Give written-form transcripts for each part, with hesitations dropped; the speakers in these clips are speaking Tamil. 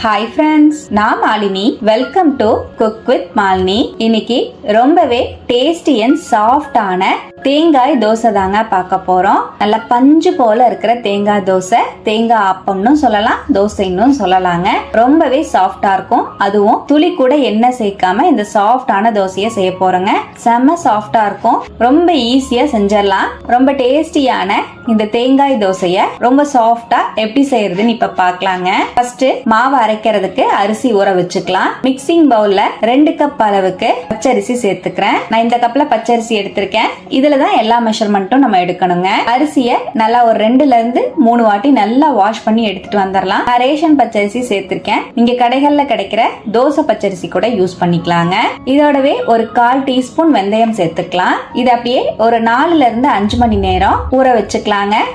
ஹாய் ஃப்ரெண்ட்ஸ், நான் Malini. Welcome to cook with Malini. இன்னைக்கு ரொம்பவே டேஸ்டி அண்ட் சாஃப்டான தேங்காய் தோசை தாங்க பார்க்க போறோம். நல்ல பஞ்சு போல இருக்கிற தேங்காய் தோசை, தேங்காய் அப்பம்னு சொல்லலாம், தோசைன்னு சொல்லலாங்க. ரொம்பவே சாஃப்டா இருக்கும். அதுவும் துளி கூட எண்ணெய் சேர்க்காம இந்த சாஃப்டான தோசையை செய்ய போறோங்க. செம்ம சாஃப்டா இருக்கும். ரொம்ப ஈஸியா செஞ்சிடலாம். ரொம்ப டேஸ்டியான இந்த தேங்காய் தோசைய ரொம்ப சாஃப்டா எப்படி செய்யறதுன்னு இப்ப பாக்கலாங்க. ஃபர்ஸ்ட் மாவு அரைக்கிறதுக்கு அரிசி ஊற வச்சுக்கலாம். மிக்சிங் பவுல்ல 2 கப் அளவுக்கு பச்சரிசி சேர்த்துக்கிறேன். நான் இந்த கப்ல பச்சரிசி எடுத்திருக்கேன். இதுலதான் எல்லா மெஷர்மெண்ட்டும் நம்ம எடுக்கணுங்க. அரிசியை நல்லா ஒரு 2ல இருந்து 3 வாட்டி நல்லா வாஷ் பண்ணி எடுத்துட்டு வந்துடலாம். நான் ரேஷன் பச்சரிசி சேர்த்திருக்கேன். நீங்க கடைகள்ல கிடைக்கிற தோசை பச்சரிசி கூட யூஸ் பண்ணிக்கலாங்க. இதோடவே ஒரு 1/4 டீஸ்பூன் வெந்தயம் சேர்த்துக்கலாம். இது அப்படியே ஒரு 4ல இருந்து 5 மணி நேரம் ஊற வச்சுக்கலாங்க.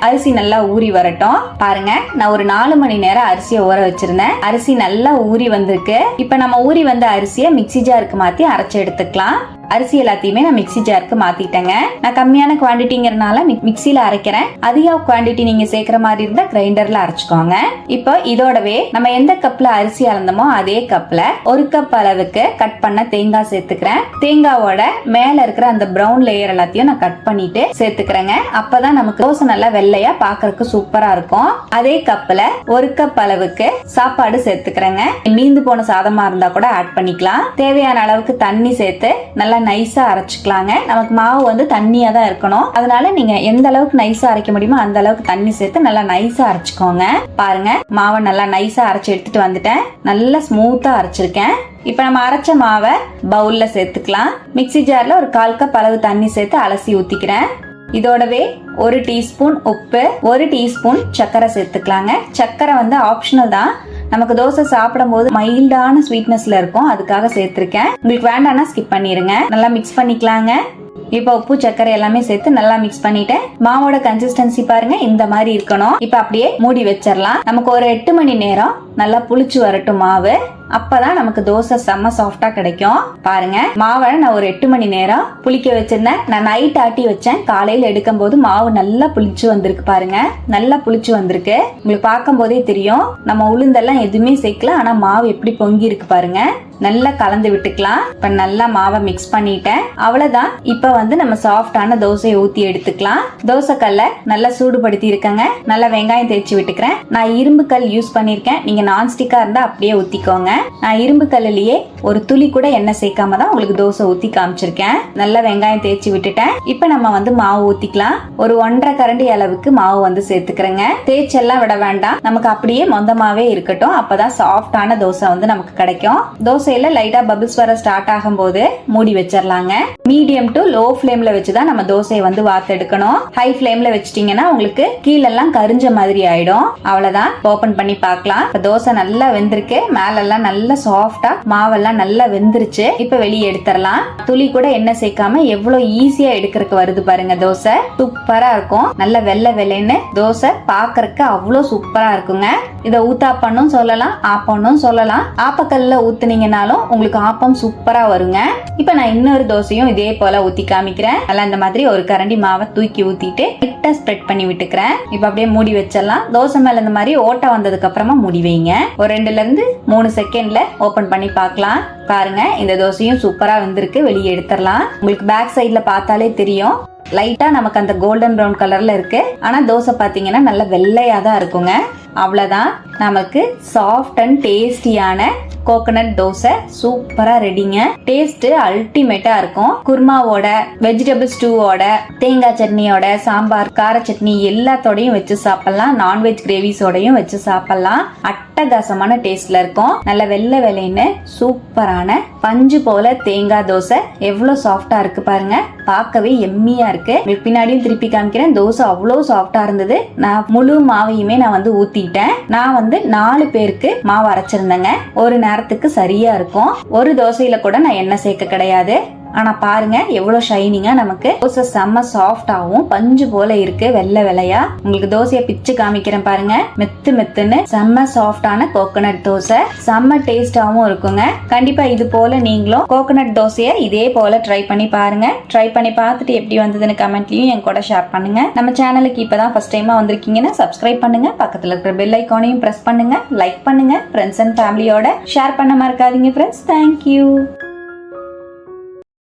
அரிசி நல்லா ஊறி வரட்டும். பாருங்க, நான் ஒரு 4 மணி நேரம் அரிசியை ஊற வச்சிருந்தேன். அரிசி நல்லா ஊறி வந்திருக்கு. இப்ப நம்ம ஊறி வந்த அரிசியை மிக்ஸி ஜாருக்கு மாத்தி அரைச்சு எடுத்துக்கலாம். அரிசி எல்லாத்தையுமே நான் மிக்ஸி ஜாருக்கு மாத்திட்டேங்க. நான் கம்மியான குவான்டிட்டிங்கிறனால மிக்ஸில அரைக்கிறேன். அதிக குவான்டிட்டி நீங்க சேர்க்கிற மாதிரி இருந்தா கிரைண்டர்ல அரைச்சுக்கோங்க. இப்போ இதோடவே நம்ம எந்த கப்ல அரிசி அளந்தோமோ அதே கப்ல 1 கப் அளவுக்கு கட் பண்ண தேங்காய் சேர்த்துக்கிறேன். தேங்காவோட மேல இருக்கிற அந்த பிரவுன் லேயர் எல்லாத்தையும் நான் கட் பண்ணிட்டு சேர்த்துக்கிறேங்க. அப்பதான் நமக்கு தோசை நல்லா வெள்ளையா பாக்குறதுக்கு சூப்பரா இருக்கும். அதே கப்ல 1 கப் அளவுக்கு சாப்பாடு சேர்த்துக்கிறேங்க. மீந்து போன சாதமா இருந்தா கூட ஆட் பண்ணிக்கலாம். தேவையான அளவுக்கு தண்ணி சேர்த்து நல்லா நைஸா அரைச்சுக்கலாங்க. நமக்கு மாவு வந்து தண்ணியா தான் இருக்கணும். அதனால நீங்க எந்த அளவுக்கு நைஸா அரைக்க முடியுமோ அந்த அளவுக்கு தண்ணி சேர்த்து நல்லா நைஸா அரைச்சுக்கோங்க. பாருங்க, மாவை நல்லா நைஸா அரைச்சு எடுத்துட்டு வந்துட்டேன். நல்லா ஸ்மூத்தா அரைச்சிருக்கேன். இப்ப நம்ம அரைச்ச மாவை பவுல்ல சேர்த்துக்கலாம். மிக்ஸி ஜார்ல ஒரு 1/4 கப் அளவு தண்ணி சேர்த்து அலசி ஊத்திக்கிறேன். இதோடவே 1 டீஸ்பூன் உப்பு, 1 டீஸ்பூன் சர்க்கரை சேர்த்துக்கலாங்க. சர்க்கரை வந்து ஆப்ஷனல் தான். நமக்கு தோசை சாப்பிடும் போது மைல்டான ஸ்வீட்னஸ்ல இருக்கும், அதுக்காக சேர்த்திருக்கேன். உங்களுக்கு வேண்டாம்னா ஸ்கிப் பண்ணிருங்க. நல்லா மிக்ஸ் பண்ணிக்கலாங்க. இப்ப உப்பு சர்க்கரை எல்லாமே சேர்த்து நல்லா மிக்ஸ் பண்ணிட்டேன். மாவோட கன்சிஸ்டன்சி பாருங்க, இந்த மாதிரி இருக்கணும். இப்ப அப்படியே மூடி வச்சிடலாம். நமக்கு ஒரு 8 மணி நேரம் நல்லா புளிச்சு வரட்டும் மாவு. அப்பதான் நமக்கு தோசை செம்ம சாஃப்டா கிடைக்கும். பாருங்க, மாவை நான் ஒரு 8 மணி நேரம் புளிக்க வச்சிருந்தேன். நான் நைட் ஆட்டி வச்சேன். காலையில எடுக்கும் போது மாவு நல்லா புளிச்சு வந்திருக்கு. பாருங்க, நல்லா புளிச்சு வந்திருக்கு. உங்களுக்கு பார்க்கும் போதே தெரியும். நம்ம உளுந்தெல்லாம் எதுவுமே சேர்க்கல, ஆனா மாவு எப்படி பொங்கி இருக்கு பாருங்க. நல்லா கலந்து விட்டுக்கலாம். இப்ப நல்லா மாவை மிக்ஸ் பண்ணிட்டேன். அவ்வளவுதான். இப்ப வந்து நம்ம சாஃப்டான தோசையை ஊத்தி எடுத்துக்கலாம். தோசை கல்ல நல்லா சூடுபடுத்தி இருக்கங்க. நல்லா வெங்காயம் தேய்ச்சி விட்டுக்கிறேன். நான் இரும்பு கல் யூஸ் பண்ணிருக்கேன். நீங்க நான்ஸ்டிக்கா இருந்தா அப்படியே ஊத்திக்கோங்க. நான் இரும்பு கல்லுலயே ஒரு துளி கூட எண்ணெய் சேர்க்காம தான் உங்களுக்கு தோசை ஊத்தி காமிச்சிருக்கேன். நல்லா வெங்காயம் தேய்ச்சி விட்டுட்டேன். இப்ப நம்ம வந்து மாவு ஊத்திக்கலாம். ஒரு 1.5 கரண்டி அளவுக்கு மாவு வந்து சேர்த்துக்கிறேங்க. தேய்ச்செல்லாம் விட வேண்டாம். நமக்கு அப்படியே மொந்தமாவே இருக்கட்டும். அப்பதான் சாஃப்டான தோசை வந்து நமக்கு கிடைக்கும். தோசையில லைட்டா பபிள்ஸ் வர ஸ்டார்ட் ஆகும் போது மூடி வச்சிடலாங்க. மீடியம் டு லோ ஃபிளேம்ல வச்சுதான் நம்ம தோசையை வந்து வார்த்தெடுக்கணும். ஹை ஃபிளேம்ல வச்சிட்டீங்கன்னா உங்களுக்கு கீழெல்லாம் கரிஞ்ச மாதிரி ஆயிடும். அவ்வளவுதான். ஓபன் பண்ணி பார்க்கலாம். தோசை நல்லா வெந்திருக்கு. மேலெல்லாம் நல்லா சாஃப்டா மாவெல்லாம் நல்லா வெந்துருச்சு. இப்ப வெளியே எடுத்துடலாம். துளி கூட எண்ணெய் சேர்க்காம எவ்வளவு ஈஸியா எடுக்கிறதுக்கு வருது பாருங்க. தோசை சூப்பரா இருக்கும். நல்ல வெள்ளை வெள்ளைன்னு தோசை பாக்குறதுக்கு அவ்வளவு சூப்பரா இருக்குங்க. இத ஊத்தாப்பன்னும் சொல்லலாம், ஆப்பன்னும் சொல்லலாம். ஆப்பக்கல்ல ஊத்துனீங்கன்னாலும் உங்களுக்கு ஆப்பம் சூப்பரா வருங்க. இப்ப நான் இன்னொரு தோசையும் இதே போல ஊத்தி காமிக்கிறேன். நல்லா இந்த மாதிரி ஒரு கரண்டி மாவை தூக்கி ஊத்திட்டு லைட்டா ஸ்ப்ரெட் பண்ணி விட்டுக்கிறேன். இப்ப அப்படியே மூடி வச்சிடலாம். தோசை மேல இந்த மாதிரி ஓட்டை வந்ததுக்கு அப்புறமா மூடி வைங்க. ஒரு 2ல இருந்து 3 செகண்ட்ல ஓபன் பண்ணி பார்க்கலாம். பாருங்க, இந்த தோசையும் சூப்பரா வந்திருக்கு. வெளியே எடுத்துடலாம். உங்களுக்கு பேக் சைட்ல பார்த்தாலே தெரியும். லைட்டா நமக்கு அந்த கோல்டன் பிரவுன் கலர்ல இருக்கு. ஆனா தோசை பாத்தீங்கன்னா நல்ல வெள்ளையா தான் இருக்குங்க. அவ்வளவுதான். நமக்கு சாஃப்ட் அண்ட் டேஸ்டியான கோகனட் தோசை சூப்பரா ரெடிங்க. டேஸ்ட் அல்டிமேட்டா இருக்கும். குருமாவோட, வெஜிடபிள் ஸ்டூவோட, தேங்காய் சட்னியோட, சாம்பார், கார சட்னி எல்லாத்தோடையும் வச்சு சாப்பிடலாம். நான்வெஜ் கிரேவிஸோடையும் வச்சு சாப்பிடலாம். அட்டகாசமான டேஸ்ட்ல இருக்கும். நல்ல வெள்ளை வெள்ளைன்னு சூப்பரான பஞ்சு போல தேங்காய் தோசை எவ்வளவு சாஃப்டா இருக்கு பாருங்க. பார்க்கவே எம்மியா இருக்கு. பின்னாடியும் திருப்பி காமிக்கிறேன். தோசை அவ்வளவு சாஃப்டா இருந்தது. நான் முழு மாவையுமே நான் வந்து ஊத்திட்டேன். நான் வந்து 4 பேருக்கு மாவு அரைச்சிருந்தேங்க. ஒரு நேரத்துக்கு சரியா இருக்கும். ஒரு தோசையில கூட நான் எண்ணெய் சேர்க்க கிடையாது. ஆனா பாருங்க எவ்வளவு ஷைனிங்கா நமக்கு தோசை செம்ம சாஃப்டாவும் பஞ்சு போல இருக்கு, வெள்ளை வெள்ளையா. உங்களுக்கு தோசையை பிச்சு காமிக்கிறேன் பாருங்க, மெத்து மெத்துன்னு செம்ம சாஃப்டான கோகோனட் தோசை, செம்ம டேஸ்டாவும் இருக்குங்க. கண்டிப்பா இது போல நீங்களும் கோகோனட் தோசையை இதே போல ட்ரை பண்ணி பாருங்க. ட்ரை பண்ணி பார்த்துட்டு எப்படி வந்ததுன்னு கமெண்ட்லயும் என் கூட ஷேர் பண்ணுங்க. நம்ம சேனலுக்கு இப்பதான் ஃபர்ஸ்ட் டைமா வந்திருக்கீங்கன்னா சப்ஸ்கிரைப் பண்ணுங்க, பக்கத்துல இருக்கிற பெல் ஐகானையும் பிரஸ் பண்ணுங்க, லைக் பண்ணுங்க, ஃப்ரெண்ட்ஸ் அண்ட் ஃபேமிலியோட ஷேர் பண்ண மறக்காதீங்க ஃப்ரெண்ட்ஸ். தேங்க்யூ.